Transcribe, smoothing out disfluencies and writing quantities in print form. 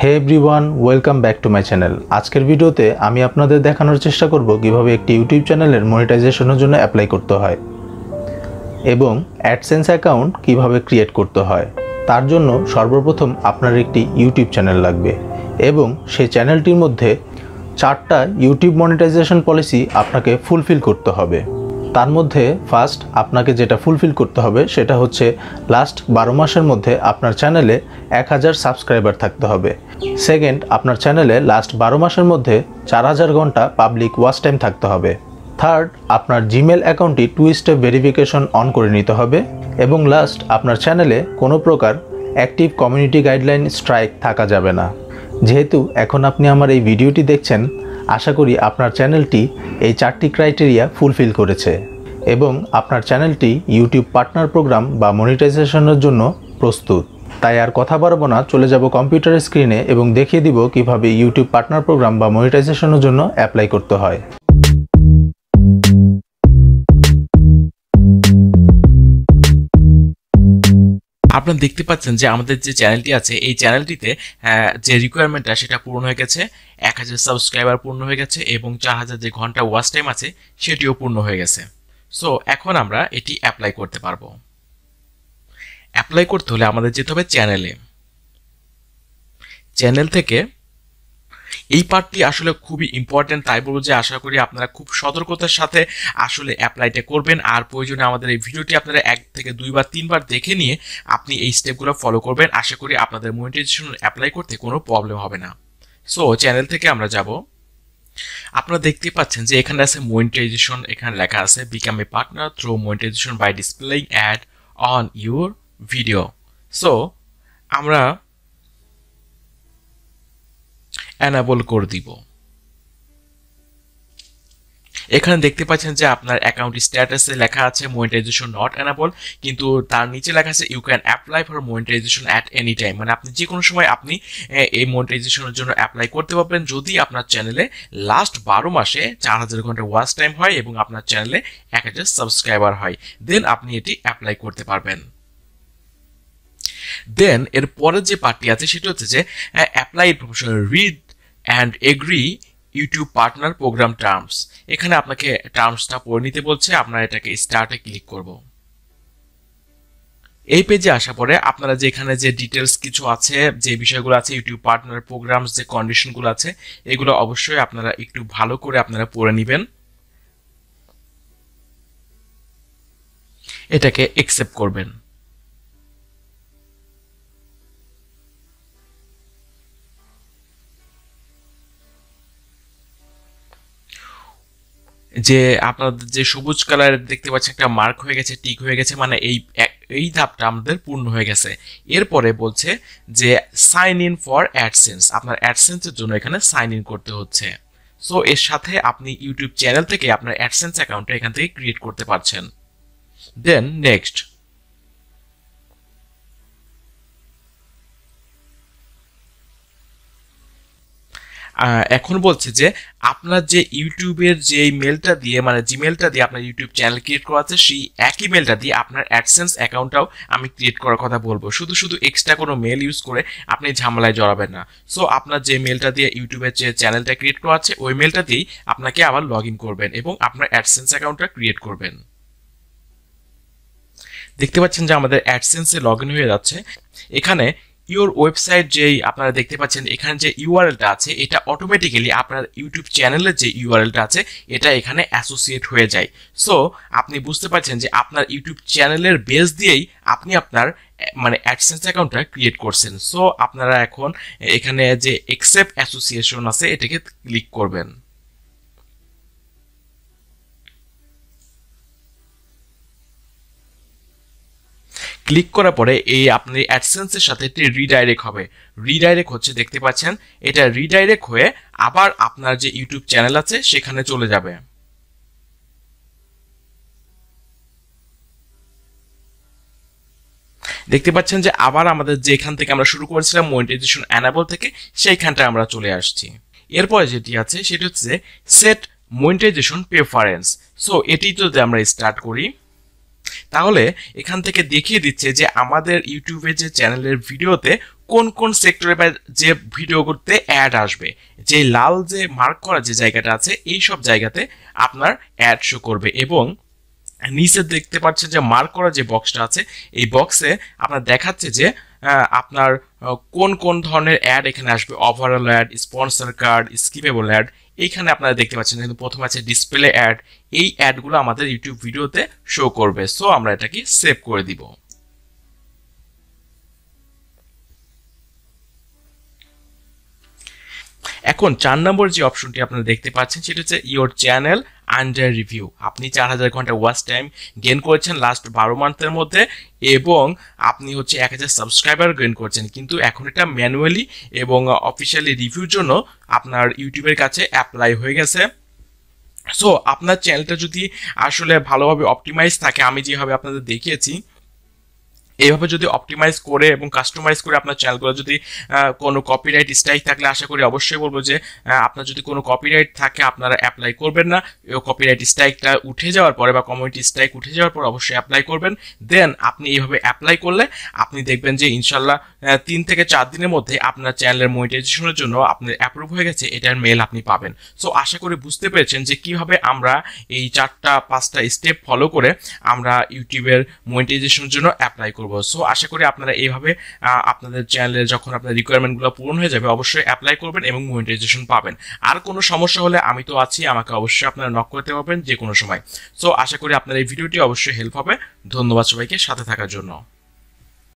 Hey everyone, welcome back to my channel. আজকের ভিডিওতে আমি আপনাদের দেখানোর চেষ্টা করব কিভাবে একটি ইউটিউব চ্যানেলের মনিটাইজেশনের জন্য অ্যাপ্লাই করতে হয় এবং অ্যাডসেন্স অ্যাকাউন্ট কিভাবে ক্রিয়েট করতে হয়। তার জন্য সর্বপ্রথম আপনার একটি ইউটিউব চ্যানেল লাগবে এবং সেই চ্যানেলটির মধ্যে 4টা ইউটিউব মনিটাইজেশন পলিসি আপনাকে ফুলফিল করতে হবে। তার মধ্যে ফার্স্ট আপনাকে যেটা ফুলফিল করতে হবে সেটা হচ্ছে লাস্ট 12 মাসের মধ্যে আপনার চ্যানেলে 1000 সাবস্ক্রাইবার থাকতে হবে। সেকেন্ড, আপনার চ্যানেলে লাস্ট 12 মাসের মধ্যে 4000 ঘন্টা পাবলিক ওয়াচ টাইম থাকতে হবে। থার্ড, আপনার জিমেল অ্যাকাউন্টটি 2 স্টেপ ভেরিফিকেশন অন করে নিতে হবে। এবং লাস্ট, আপনার চ্যানেলে কোনো প্রকার অ্যাক্টিভ কমিউনিটি গাইডলাইন স্ট্রাইক থাকা যাবে না। যেহেতু এখন আপনি আমার এই ভিডিওটি দেখছেন, আশা করি আপনার চ্যানেলটি এই 4টি ক্রাইটেরিয়া ফুলফিল করেছে এবং আপনার চ্যানেলটি ইউটিউব পার্টনার প্রোগ্রাম বা মনিটাইজেশনের জন্য প্রস্তুত। তাই আর কথা বাড়াবো না, চলে যাব কম্পিউটারের স্ক্রিনে এবং দেখিয়ে দিব কিভাবে ইউটিউব পার্টনার প্রোগ্রাম বা মনিটাইজেশনের জন্য অ্যাপ্লাই করতে হয়। আপনারা দেখতে পাচ্ছেন যে আমাদের যে চ্যানেলটি আছে এই চ্যানেলটিতে যে রিকোয়ারমেন্টটা সেটা পূরণ হয়ে গেছে, 1000 সাবস্ক্রাইবার পূর্ণ হয়ে গেছে এবং 4000 যে ঘন্টা ওয়াচ টাইম আছে সেটিও পূর্ণ হয়ে গেছে। সো এখন আমরা এটি অ্যাপ্লাই করতে পারবো। অ্যাপ্লাই করতে হলে আমাদের যেতে হবে চ্যানেল থেকে। এই পার্টটি আসলে খুবই ইম্পর্টেন্ট, তাই বলবো যে আশা করি আপনারা খুব সতর্কতার সাথে আসলে অ্যাপ্লাইটা করবেন। আর প্রয়োজনে আমাদের এই ভিডিওটি আপনারা 1 থেকে 2 বা 3 বার দেখে নিয়ে আপনি এই স্টেপগুলো ফলো করবেন। আশা করি আপনাদের মনিটাইজেশন অ্যাপ্লাই করতে কোনো প্রবলেম হবে না। সো চ্যানেল থেকে আমরা যাব। আপনারা দেখতে পাচ্ছেন যে এখানে আছে মনিটাইজেশন, এখানে লেখা আছে become a partner through monetisation by displaying ad on your video. So আমরা এনেবল করে দিব। এখানে দেখতে পাচ্ছেন যে আপনার অ্যাকাউন্ট স্ট্যাটাসে লেখা আছে মনিটাইজেশন নট এনেবল, কিন্তু তার নিচে লেখা আছে you can apply for monetisation at any time, মানে আপনি যে কোনো সময় আপনি এই মনিটাইজেশনের জন্য অ্যাপ্লাই করতে পারবেন যদি আপনার চ্যানেলে লাস্ট 12 মাসে 4000 ঘন্টা ওয়াচ টাইম হয় এবং আপনার চ্যানেলে 1000 সাবস্ক্রাইবার হয়, দেন আপনি এটি অ্যাপ্লাই করতে পারবেন। দেন এর পরের যে পার্টটি আছে সেটা হচ্ছে যে apply professional read and agree YouTube partner program terms. এখানে আপনাকে টার্মসটা পড়ে নিতে বলছে, আপনারা এটাকে স্টার্টে ক্লিক করব। এই পেজে আসা পরে আপনারা যে এখানে যে ডিটেলস কিছু আছে, যে বিষয়গুলো আছে ইউটিউব পার্টনার প্রোগ্রামস, যে কন্ডিশনগুলো আছে এগুলো অবশ্যই আপনারা একটু ভালো করে আপনারা পড়ে নেবেন। এটাকে অ্যাকসেপ্ট করবেন। যে আপনাদের যে সবুজ কালার দেখতে পাচ্ছেন একটা মার্ক হয়ে গেছে, টিক হয়ে গেছে, মানে এই ধাপটা আমাদের পূর্ণ হয়ে গেছে। এরপরে বলছে যে সাইন ইন ফর অ্যাডসেন্স, আপনার অ্যাডসেন্সের জন্য এখানে সাইন ইন করতে হচ্ছে। সো এর সাথে আপনি ইউটিউব চ্যানেল থেকে আপনার অ্যাডসেন্স অ্যাকাউন্টটা এখান থেকে ক্রিয়েট করতে পারছেন। Then next. এখন বলছে যে আপনার যে ইউটিউবের যে মেলটা দিয়ে, মানে জিমেলটা দিয়ে আপনার ইউটিউব চ্যানেল ক্রিয়েট করা আছে, সেই একই মেলটা দিয়ে আপনার অ্যাডসেন্স অ্যাকাউন্টটাও আমি ক্রিয়েট করার কথা বলবো। শুধু এক্সট্রা কোনো মেল ইউজ করে আপনি ঝামেলায় জড়াবেন না। সো আপনার যে মেলটা দিয়ে ইউটিউবের যে চ্যানেলটা ক্রিয়েট করা আছে ওই মেলটা দিয়েই আপনাকে আবার লগ ইন করবেন এবং আপনার অ্যাডসেন্স অ্যাকাউন্টটা ক্রিয়েট করবেন। দেখতে পাচ্ছেন যে আমাদের অ্যাডসেন্সে লগ ইন হয়ে যাচ্ছে। এখানে ইউর ওয়েবসাইট যেই আপনারা দেখতে পাচ্ছেন এখানে যে ইউআরএলটা আছে এটা অটোমেটিক্যালি আপনার ইউটিউব চ্যানেলের যে ইউআরএলটা আছে এটা এখানে অ্যাসোসিয়েট হয়ে যায়। সো আপনি বুঝতে পারছেন যে আপনার ইউটিউব চ্যানেলের বেস দিয়েই আপনি আপনার মানে অ্যাডসেন্স অ্যাকাউন্টটা ক্রিয়েট করছেন। সো আপনারা এখন এখানে যে অ্যাকসেপ্ট অ্যাসোসিয়েশন আছে এটাকে ক্লিক করবেন। ক্লিক করার পরে এই আপনি অ্যাডসেন্সের সাথে একটি রিডাইরেক্ট হবে। রিডাইরেক্ট হচ্ছে দেখতে পাচ্ছেন, এটা রিডাইরেক্ট হয়ে আবার আপনার যে ইউটিউব চ্যানেল আছে সেখানে চলে যাবে। দেখতে পাচ্ছেন যে আবার আমাদের যেখান থেকে আমরা শুরু করেছিলাম মনিটাইজেশন এনেবল থেকে সেইখানটা আমরা চলে আসছি। এরপরে যেটি আছে সেটি হচ্ছে সেট মনিটাইজেশন প্রেফারেন্স। সো এটি যদি আমরা স্টার্ট করি তাহলে এখান থেকে দেখিয়ে দিচ্ছে যে আমাদের ইউটিউবে যে চ্যানেলের ভিডিওতে কোন কোন সেক্টরে বা যে ভিডিও করতে অ্যাড আসবে, যে লাল যে মার্ক করা যে জায়গাটা আছে এই সব জায়গাতে আপনার অ্যাড শো করবে। এবং নিচে দেখতে পাচ্ছেন যে মার্ক করা যে বক্সটা আছে এই বক্সে আপনার দেখাচ্ছে যে আপনার কোন কোন ধরনের অ্যাড এখানে আসবে, overall ad, sponsor card, skippable ad. এইখানে আপনারা দেখতে পাচ্ছেন কিন্তু প্রথমে আছে ডিসপ্লে অ্যাড। এই অ্যাডগুলো আমাদের ইউটিউব ভিডিওতে শো করবে। সো আমরা এটাকে সেভ করে দিব। এখন 4 নম্বর যে অপশনটি আপনারা দেখতে পাচ্ছেন সেটা হচ্ছে ইওর চ্যানেল আন্ডার রিভিউ। আপনি 4000 ঘন্টা ওয়াচ টাইম গেইন করেছেন লাস্ট 12 মান্থের মধ্যে এবং আপনি হচ্ছে 1000 সাবস্ক্রাইবার গেইন করছেন, কিন্তু এখন এটা ম্যানুয়ালি এবং অফিসিয়ালি রিভিউর জন্য আপনার ইউটিউবের কাছে অ্যাপ্লাই হয়ে গেছে। সো আপনার চ্যানেলটা যদি আসলে ভালোভাবে অপটিমাইজ থাকে, আমি যেভাবে আপনাদের দেখিয়েছি এইভাবে যদি অপটিমাইজ করে এবং কাস্টমাইজ করে আপনার চ্যানেলগুলো যদি কোনো কপিরাইট স্ট্রাইক থাকলে আশা করি অবশ্যই বলবো যে আপনার যদি কোনো কপিরাইট থাকে আপনারা অ্যাপ্লাই করবেন না। কপিরাইট স্ট্রাইকটা উঠে যাওয়ার পরে বা কমিউনিটি স্ট্রাইক উঠে যাওয়ার পর অবশ্যই অ্যাপ্লাই করবেন। দেন আপনি এইভাবে অ্যাপ্লাই করলে আপনি দেখবেন যে ইনশাল্লাহ 3 থেকে 4 দিনের মধ্যে আপনার চ্যানেলের মনিটাইজেশনের জন্য আপনার অ্যাপ্রুভ হয়ে গেছে এটার মেল আপনি পাবেন। সো আশা করি বুঝতে পেরেছেন যে কিভাবে আমরা এই 4-5টা স্টেপ ফলো করে আমরা ইউটিউবের মনিটাইজেশনের জন্য অ্যাপ্লাই করব। সো আশা করি আপনারা এইভাবে আপনাদের চ্যানেলে যখন আপনার রিকোয়ারমেন্টগুলো পূরণ হয়ে যাবে অবশ্যই অ্যাপ্লাই করবেন এবং মনিটাইজেশন পাবেন। আর কোনো সমস্যা হলে আমি তো আছি, আমাকে অবশ্যই আপনারা নক করতে পারবেন যে কোনো সময়। সো আশা করি আপনার এই ভিডিওটি অবশ্যই হেল্প হবে। ধন্যবাদ সবাইকে সাথে থাকার জন্য।